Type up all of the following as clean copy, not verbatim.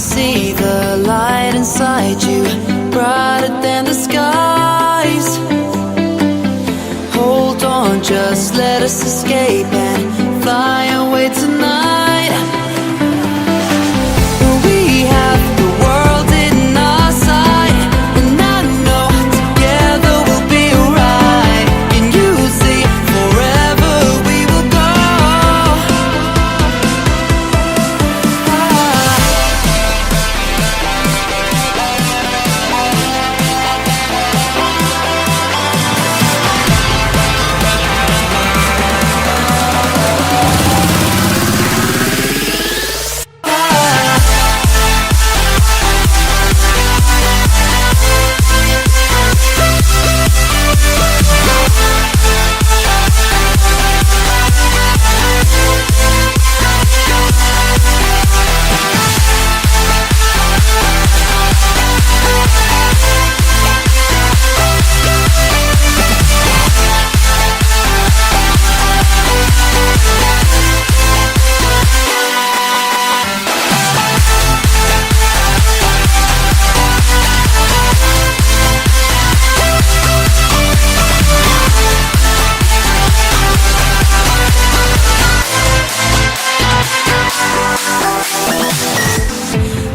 see the light inside you, brighter than the skies. Hold on, just let us escape and fly away tonight. We have the world in our sight, and I know together we'll be alright. Can you see forever we will go?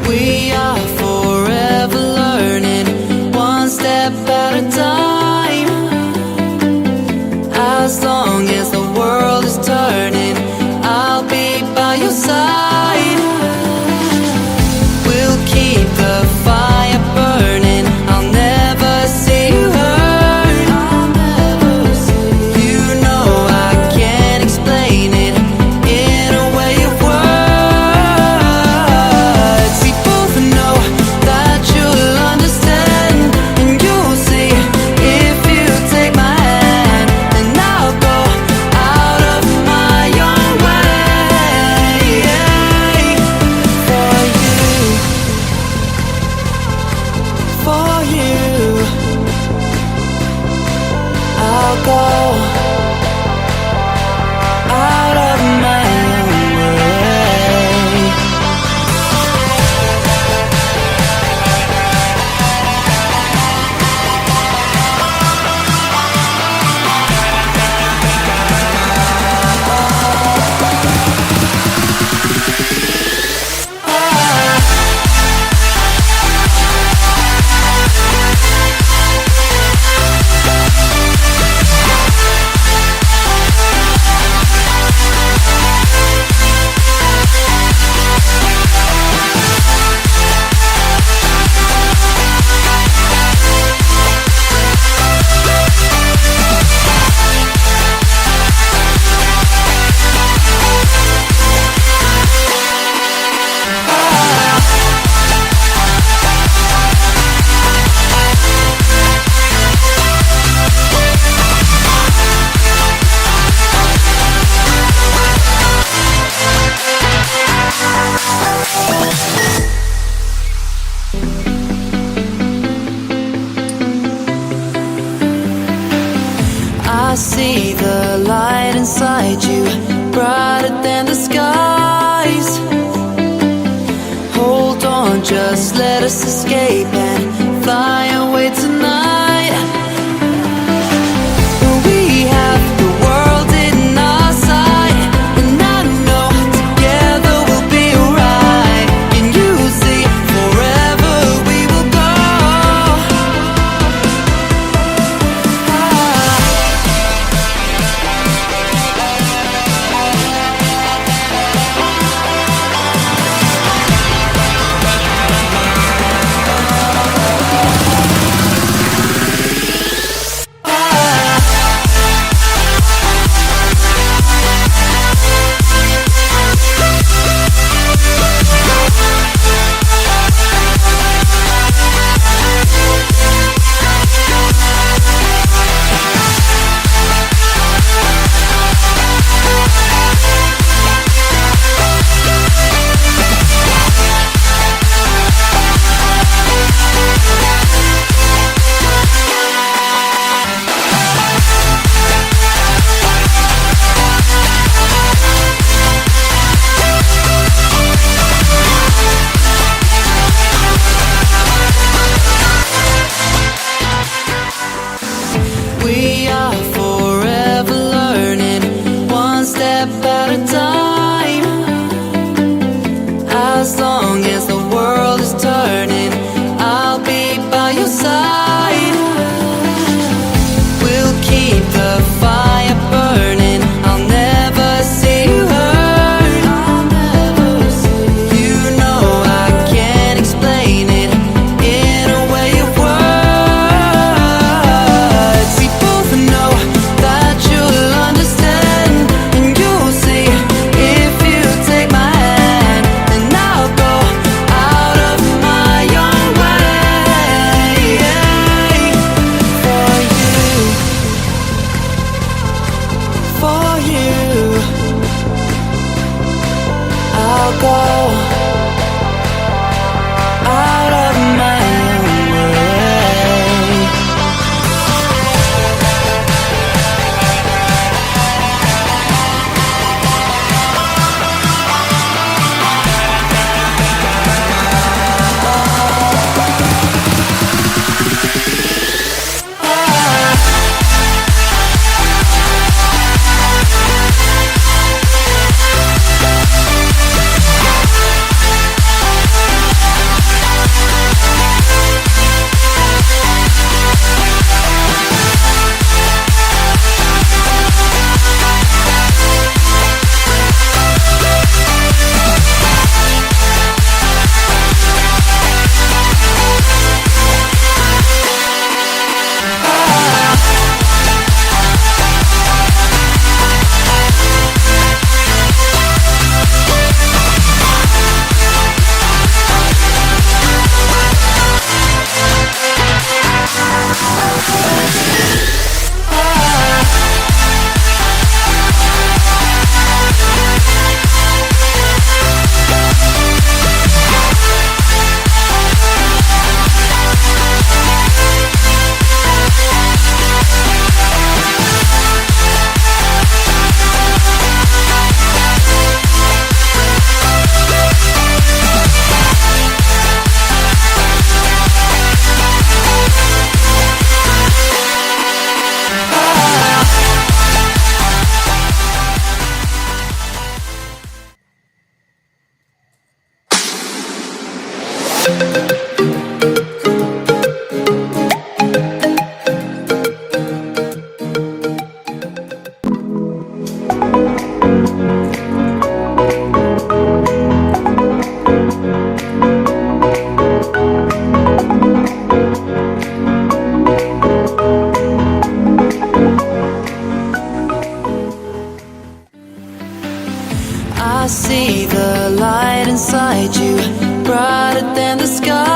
We are forever learning, one step at a time. As long as the world is turning, I'll be by your side. We'll keep the fire burning, I'll never see you hurt. You know I can't explain it in a way of words. We both know that you'll understand, and you'll see if you take my hand. And I'll go out of my own way for you. I'll go out of my own way. I see the light inside you, brighter than the skies. Hold on, just let us escape and fly away tonight. We have the world in our sight, and I know together we'll be alright. Can you see forever we will go? I see the light inside you, brighter than the sky.